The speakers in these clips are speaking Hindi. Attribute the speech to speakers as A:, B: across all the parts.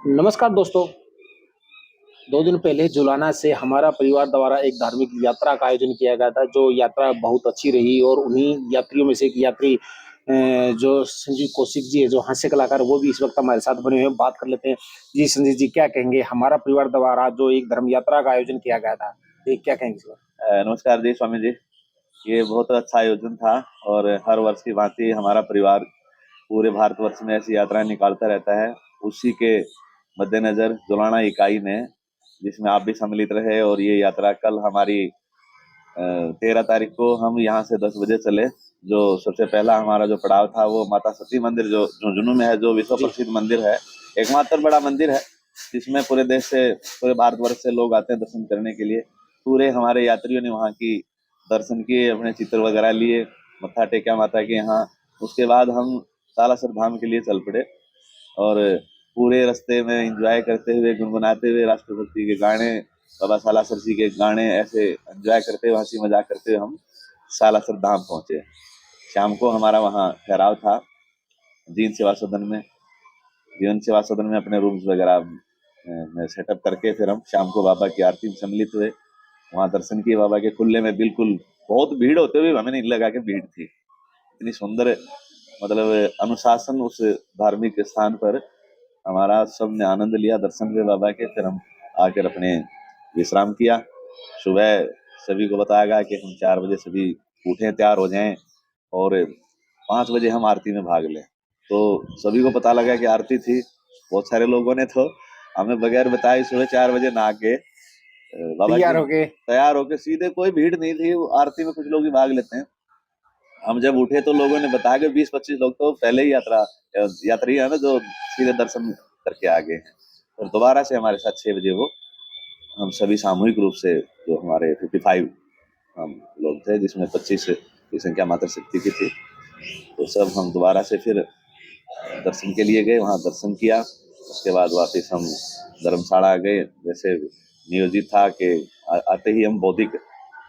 A: नमस्कार दोस्तों। 2 दिन पहले जुलाना से हमारा परिवार द्वारा एक धार्मिक यात्रा का आयोजन किया गया था, जो यात्रा बहुत अच्छी रही और उन्हीं यात्रियों में से एक यात्री जो संजीव कौशिक जी हैं, जो हास्य कलाकार, वो भी इस वक़्त हमारे साथ बने हुए हैं। बात कर लेते हैं। जी, संजीव जी क्या कहेंगे? हमारा परिवार द्वारा जो एक धर्म यात्रा का आयोजन किया गया था, ये क्या कहेंगे इस पर?
B: नमस्कार जी स्वामी जी। ये बहुत अच्छा आयोजन था और हर वर्ष की भांति हमारा परिवार पूरे भारतवर्ष में ऐसी यात्राएं निकालता रहता है। उसी के मद्देनजर जुलाना इकाई ने, जिसमें आप भी सम्मिलित रहे, और ये यात्रा कल हमारी 13 तारीख को हम यहाँ से 10 बजे चले। जो सबसे पहला हमारा जो पड़ाव था वो माता सती मंदिर, जो झुंझुनू में है, जो विश्व प्रसिद्ध मंदिर है, एकमात्र बड़ा मंदिर है जिसमें पूरे देश से, पूरे भारतवर्ष से लोग आते हैं दर्शन करने के लिए। पूरे हमारे यात्रियों ने वहाँ की दर्शन किए, अपने चित्र वगैरह लिए, मत्था टेका माता के यहाँ। उसके बाद हम सालासर धाम के लिए चल पड़े और पूरे रास्ते में एंजॉय करते हुए, गुनगुनाते हुए राष्ट्रभक्ति के गाने, बाबा सालासर जी के गाने, ऐसे एंजॉय करते हुए, हंसी मजाक करते हुए हम सालासर धाम पहुंचे। शाम को हमारा वहाँ ठहराव था जीवन सेवा सदन में। जीवन सेवा सदन में अपने रूम्स वगैरह में सेटअप करके फिर हम शाम को बाबा की आरती में सम्मिलित हुए। वहाँ दर्शन किए बाबा के खुले में। बिल्कुल बहुत भीड़ होते हुए हमें नहीं लगा कि भीड़ थी। इतनी सुंदर, मतलब अनुशासन उस धार्मिक स्थान पर। हमारा सबने आनंद लिया दर्शन हुए बाबा के। फिर हम आकर अपने विश्राम किया। सुबह सभी को बताया गया कि हम 4 बजे सभी उठें, तैयार हो जाएं और 5 बजे हम आरती में भाग लें। तो सभी को पता लगा कि आरती थी। बहुत सारे लोगों ने तो हमें बगैर बताए सुबह 4 बजे नहा के बाबा
A: तैयार
B: की
A: हो गए।
B: तैयार होके सीधे, कोई भीड़ नहीं थी। आरती में कुछ लोग ही भाग लेते हैं। हम जब उठे तो लोगों ने बताया कि 20-25 लोग तो पहले ही यात्री है ना, जो सीधे दर्शन करके आ गए हैं। और दोबारा से हमारे साथ 6 बजे वो हम सभी सामूहिक रूप से, जो हमारे 55 हम लोग थे, जिसमें 25 की संख्या माता शक्ति की थी, तो सब हम दोबारा से फिर दर्शन के लिए गए। वहाँ दर्शन किया। उसके बाद वापस हम धर्मशाला गए, जैसे नियोजित था कि आते ही हम बौद्धिक,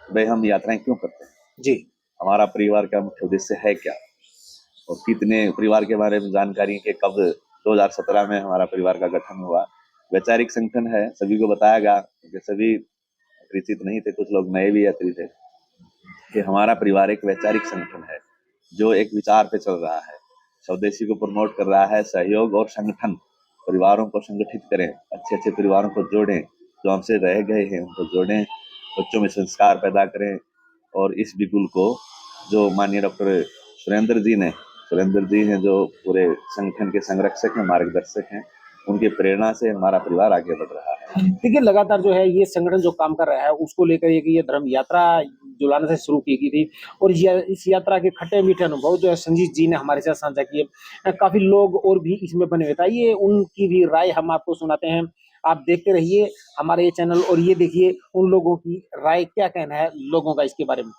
B: भाई हम यात्राएं क्यों करते हैं,
A: जी।
B: हमारा परिवार का मुख्य उद्देश्य है क्या, और कितने परिवार के बारे में जानकारी के कब 2017 में हमारा परिवार का गठन हुआ। वैचारिक संगठन है, सभी को बताया गया, क्योंकि सभी परिचित नहीं थे, कुछ लोग नए भी यात्री थे, कि हमारा परिवार एक वैचारिक संगठन है जो एक विचार पे चल रहा है, स्वदेशी को प्रमोट कर रहा है। सहयोग और संगठन, परिवारों को संगठित करें, अच्छे अच्छे परिवारों को जोड़ें, जो हमसे रह गए हैं उनको जोड़ें, बच्चों में संस्कार पैदा करें। और इस बिल्कुल को जो माननीय डॉक्टर सुरेंद्र जी हैं, जो पूरे संगठन के संरक्षक हैं, मार्गदर्शक हैं, उनकी प्रेरणा से हमारा परिवार आगे बढ़ रहा है।
A: देखिए, लगातार जो है ये संगठन जो काम कर रहा है, उसको लेकर ये धर्म यात्रा जुलाना से शुरू की गई थी और इस यात्रा के खट्टे-मीठे अनुभव जो है संजीत जी ने हमारे साथ साझा किए। काफ़ी लोग और भी इसमें बने हुए थे। आइए उनकी भी राय हम आपको सुनाते हैं। आप देखते रहिए हमारे ये चैनल और ये देखिए उन लोगों की राय, क्या कहना है लोगों का इसके बारे में।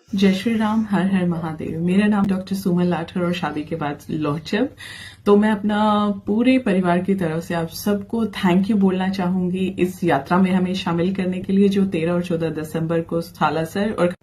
C: जय श्री राम, हर हर महादेव। मेरा नाम डॉक्टर सुमन लाठर और शादी के बाद लोचब। तो मैं अपना पूरे परिवार की तरफ से आप सबको थैंक यू बोलना चाहूंगी इस यात्रा में हमें शामिल करने के लिए, जो 13 और 14 दिसंबर को सालासर। और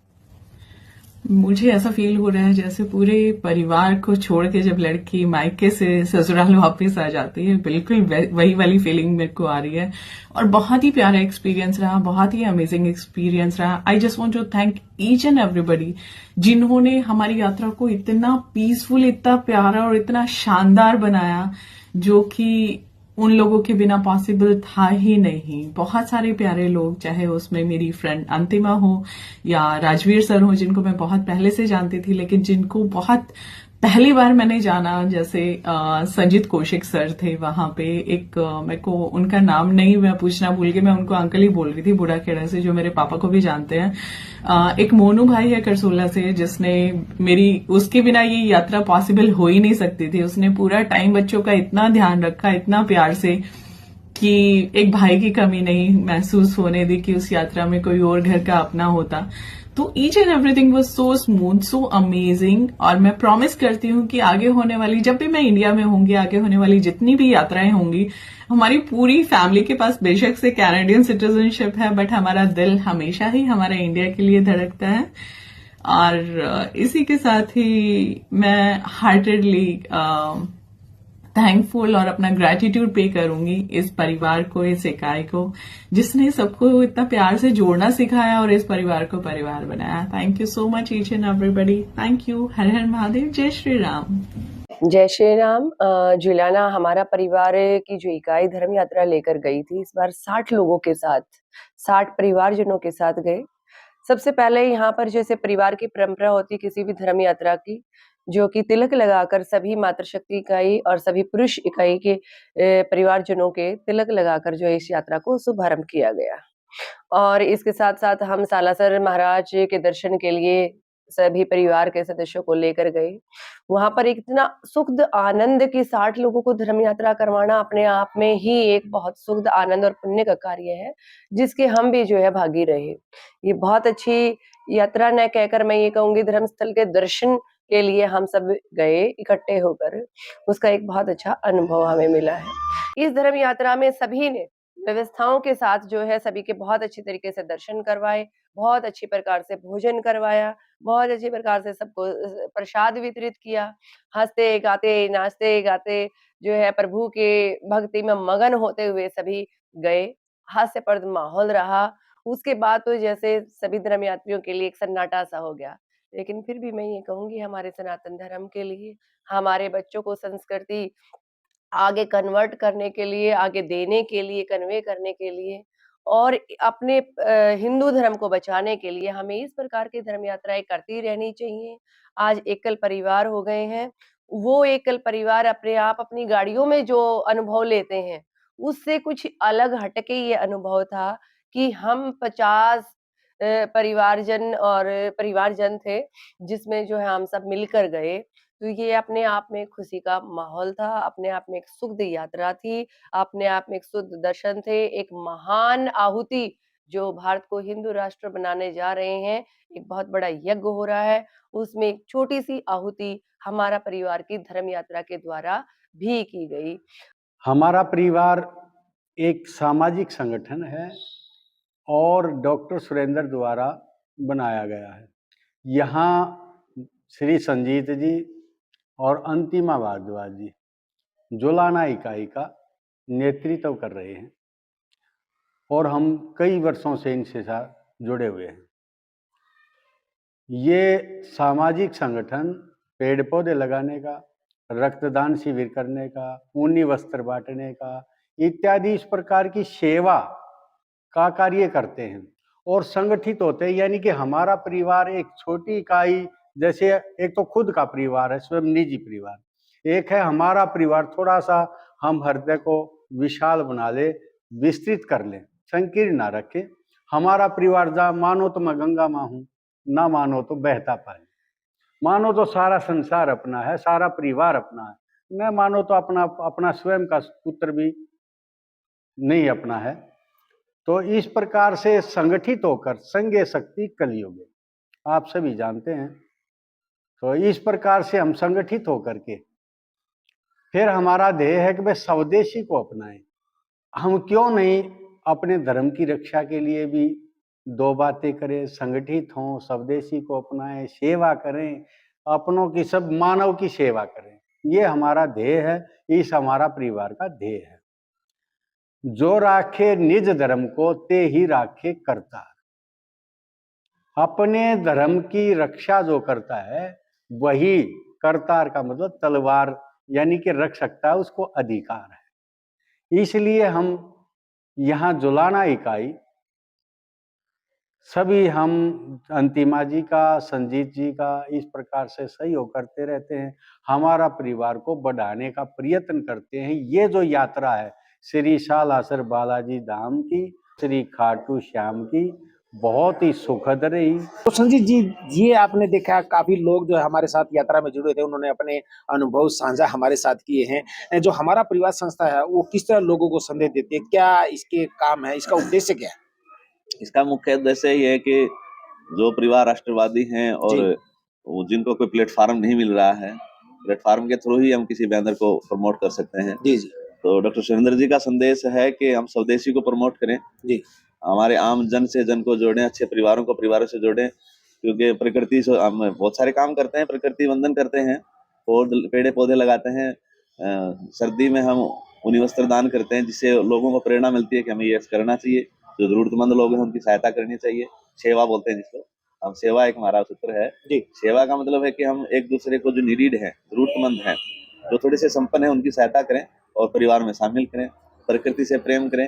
C: मुझे ऐसा फील हो रहा है जैसे पूरे परिवार को छोड़ के जब लड़की मायके से ससुराल वापस आ जाती है, बिल्कुल वही वाली फीलिंग मेरे को आ रही है। और बहुत ही प्यारा एक्सपीरियंस रहा, बहुत ही अमेजिंग एक्सपीरियंस रहा। I just want to thank each and everybody जिन्होंने हमारी यात्रा को इतना पीसफुल, इतना प्यारा और इतना शानदार बनाया, जो कि उन लोगों के बिना पॉसिबल था ही नहीं। बहुत सारे प्यारे लोग, चाहे उसमें मेरी फ्रेंड अंतिमा हो या राजवीर सर हो, जिनको मैं बहुत पहले से जानती थी, लेकिन जिनको बहुत पहली बार मैंने जाना, जैसे संजीत कौशिक सर थे वहां पे। एक मेरे को उनका नाम नहीं, मैं पूछना भूल गई, मैं उनको अंकल ही बोल रही थी, बूढ़ा खेड़ा से, जो मेरे पापा को भी जानते हैं। एक मोनू भाई है करसोला से, जिसने उसके बिना ये यात्रा पॉसिबल हो ही नहीं सकती थी। उसने पूरा टाइम बच्चों का इतना ध्यान रखा, इतना प्यार से, कि एक भाई की कमी नहीं महसूस होने दी कि उस यात्रा में कोई और घर का अपना होता। तो each and everything was so smooth, so amazing. और मैं प्रॉमिस करती हूँ कि आगे होने वाली, जब भी मैं इंडिया में होंगी, आगे होने वाली जितनी भी यात्राएं होंगी, हमारी पूरी फैमिली के पास बेशक से कैनेडियन सिटीजनशिप है, बट हमारा दिल हमेशा ही हमारे इंडिया के लिए धड़कता है। और इसी के साथ ही मैं हार्टेडली थैंकफुल और अपना ग्रैटिट्यूड पे करूंगी इस परिवार को, इस इकाई को, जिसने सबको इतना प्यार से जोड़ना सिखाया और इस परिवार को परिवार बनाया। Thank you so much each and everybody. Thank you. हर हर महादेव। जय श्री राम।
D: जय श्री राम। जुलाना हमारा परिवार की जो इकाई धर्म यात्रा लेकर गई थी, इस बार 60 लोगों के साथ, 60 परिवारजनों के साथ गए। सबसे पहले यहाँ पर जैसे परिवार की परंपरा होती किसी भी धर्म यात्रा की, जो कि तिलक लगाकर सभी मातृशक्ति इकाई और सभी पुरुष इकाई के परिवारजनों के तिलक लगाकर जो है इस यात्रा को शुभारंभ किया गया। और इसके साथ साथ हम सालासर महाराज के दर्शन के लिए सभी परिवार के सदस्यों को लेकर गए। वहां पर इतना सुखद आनंद कि 60 लोगों को धर्म यात्रा करवाना अपने आप में ही एक बहुत सुखद आनंद और पुण्य का कार्य है, जिसके हम भी जो है भागी रहे। ये बहुत अच्छी यात्रा न कहकर मैं ये कहूंगी धर्म स्थल के दर्शन के लिए हम सब गए इकट्ठे होकर, उसका एक बहुत अच्छा अनुभव हमें मिला है। इस धर्म यात्रा में सभी ने व्यवस्थाओं के साथ जो है सभी के बहुत अच्छी तरीके से दर्शन करवाए, बहुत अच्छी प्रकार से भोजन करवाया, बहुत अच्छी प्रकार से सबको प्रसाद वितरित किया। हंसते गाते नाचते गाते जो है प्रभु के भक्ति में मगन होते हुए सभी गए। हास्यप्रद माहौल रहा। उसके बाद तो जैसे सभी धर्म यात्रियों के लिए एक सन्नाटा सा हो गया, लेकिन फिर भी मैं ये कहूंगी हमारे सनातन धर्म के लिए, हमारे बच्चों को संस्कृति आगे कन्वर्ट करने के लिए, आगे देने के लिए, कन्वे करने के लिए और अपने हिंदू धर्म को बचाने के लिए हमें इस प्रकार की धर्म यात्राएं करती रहनी चाहिए। आज एकल परिवार हो गए हैं, वो एकल परिवार अपने आप अपनी गाड़ियों में जो अनुभव लेते हैं, उससे कुछ अलग हटके ये अनुभव था कि हम 50 परिवारजन थे, जिसमें जो है हम सब मिलकर गए। तो ये अपने आप में खुशी का माहौल था, अपने आप में एक सुखद यात्रा थी, अपने आप में एक शुद्ध दर्शन थे, एक महान आहुति जो भारत को हिंदू राष्ट्र बनाने जा रहे हैं, एक बहुत बड़ा यज्ञ हो रहा है, उसमें एक छोटी-सी आहुति हमारा परिवार की धर्म यात्रा के द्वारा भी की गई।
E: हमारा परिवार एक सामाजिक संगठन है और डॉक्टर सुरेंद्र द्वारा बनाया गया है। यहाँ श्री संजीत जी और अंतिमा भारद्वाज जी जुलाना इकाई का नेतृत्व कर रहे हैं और हम कई वर्षों से इनसे साथ जुड़े हुए हैं। ये सामाजिक संगठन पेड़ पौधे लगाने का, रक्तदान शिविर करने का, ऊनी वस्त्र बांटने का इत्यादि इस प्रकार की सेवा का कार्य करते हैं और संगठित होते हैं। यानी कि हमारा परिवार एक छोटी इकाई, जैसे एक तो खुद का परिवार है, स्वयं निजी परिवार, एक है हमारा परिवार, थोड़ा सा हम हृदय को विशाल बना ले, विस्तृत कर ले, संकीर्ण ना रखे। हमारा परिवार जहाँ मानो तो मैं गंगा माँ हूँ, ना मानो तो बहता पानी, मानो तो सारा संसार अपना है, सारा परिवार अपना है, न मानो तो अपना स्वयं का पुत्र भी नहीं अपना है। तो इस प्रकार से संगठित होकर संघे शक्ति कलयुग, आप सभी जानते हैं। तो इस प्रकार से हम संगठित होकर के फिर हमारा ध्येय है कि भाई स्वदेशी को अपनाएं। हम क्यों नहीं अपने धर्म की रक्षा के लिए भी दो बातें करें, संगठित हों, स्वदेशी को अपनाएं, सेवा करें, अपनों की, सब मानव की सेवा करें। ये हमारा ध्येय है, इस हमारा परिवार का ध्येय है। जो राखे निज धर्म को ते ही राखे करतार। अपने धर्म की रक्षा जो करता है वही करतार का मतलब तलवार यानी कि रख सकता है, उसको अधिकार है। इसलिए हम यहाँ जुलाना इकाई सभी हम अंतिमा जी का, संजीत जी का इस प्रकार से सहयोग करते रहते हैं, हमारा परिवार को बढ़ाने का प्रयत्न करते हैं। ये जो यात्रा है श्री सालासर बालाजी धाम की, श्री खाटू श्याम की, बहुत ही सुखद रही।
A: तो संजीत जी, ये आपने देखा काफी लोग जो हमारे साथ यात्रा में जुड़े थे, उन्होंने अपने अनुभव साझा हमारे साथ किए हैं। जो हमारा परिवार संस्था है वो किस तरह लोगों को संदेश देती है, क्या इसके काम है, इसका उद्देश्य क्या है?
B: इसका मुख्य उद्देश्य ये है कि जो परिवार राष्ट्रवादी हैं और जिनको कोई प्लेटफार्म नहीं मिल रहा है, प्लेटफार्म के थ्रू ही हम किसी बैनर को प्रमोट कर सकते हैं।
A: जी जी।
B: तो डॉक्टर सुरेंद्र जी का संदेश है कि हम स्वदेशी को प्रमोट करें
A: जी,
B: हमारे आम जन से जन को जोड़ें, अच्छे परिवारों को परिवारों से जोड़ें, क्योंकि प्रकृति से हम बहुत सारे काम करते हैं, प्रकृति वंदन करते हैं, पेड़ पौधे लगाते हैं, सर्दी में हम ऊनी वस्त्र दान करते हैं, जिससे लोगों को प्रेरणा मिलती है कि हमें ये करना चाहिए। जो जरूरतमंद लोग हैं उनकी सहायता करनी चाहिए। सेवा बोलते हैं जिसको हम, सेवा एक हमारा सूत्र है।
A: जी।
B: सेवा का मतलब है कि हम एक दूसरे को जो नीडीड है, जरूरतमंद हैं, जो थोड़े से संपन्न है, उनकी सहायता करें और परिवार में शामिल करें। प्रकृति से प्रेम करें।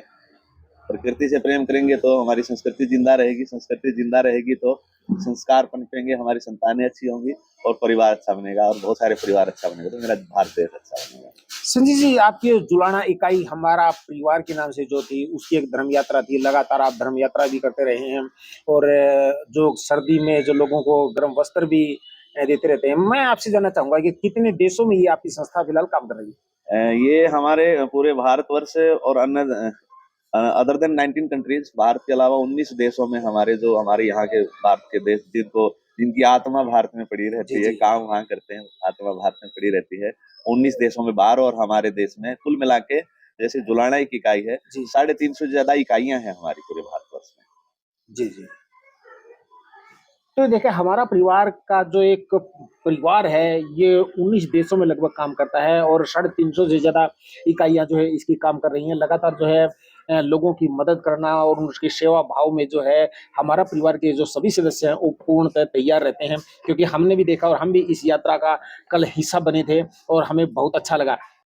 B: प्रकृति से प्रेम करेंगे तो हमारी संस्कृति जिंदा रहेगी। संस्कृति जिंदा रहेगी तो संस्कार पनपेंगे, हमारी संतानें अच्छी होंगी और परिवार अच्छा बनेगा और बहुत सारे परिवार अच्छा बनेगा, तो मेरा भारत देश अच्छा बनेगा।
A: संजय जी, आपकी जुलाना इकाई हमारा परिवार के नाम से जो थी, उसकी एक धर्म यात्रा थी। लगातार आप धर्म यात्रा भी करते रहे हैं और जो सर्दी में जो लोगों को गर्म वस्त्र भी देते रहते हैं। मैं आपसे जानना चाहूंगा कि कितने देशों में ये आपकी संस्था फिलहाल काम कर रही है?
B: ये हमारे पूरे भारतवर्ष और अन्य अदर देन 19 कंट्रीज, भारत के अलावा 19 देशों में हमारे यहाँ के भारत के देश जिनकी आत्मा भारत में पड़ी रहती है, काम वहाँ करते हैं, आत्मा भारत में पड़ी रहती है। 19 देशों में बाहर और हमारे देश में कुल मिला के, जैसे जुलाना एक इकाई है, 350 से ज्यादा इकाइयां हैं हमारी पूरे भारतवर्ष में।
A: जी जी। तो देखिए, हमारा परिवार का जो एक परिवार है, ये 19 देशों में लगभग काम करता है और 350 से ज्यादा इकाइयां जो है इसकी काम कर रही हैं। लगातार जो है लोगों की मदद करना और उसकी सेवा भाव में जो है हमारा परिवार के जो सभी सदस्य हैं वो पूर्णतः तैयार रहते हैं, क्योंकि हमने भी देखा और हम भी इस यात्रा का कल हिस्सा बने थे और हमें बहुत अच्छा लगा।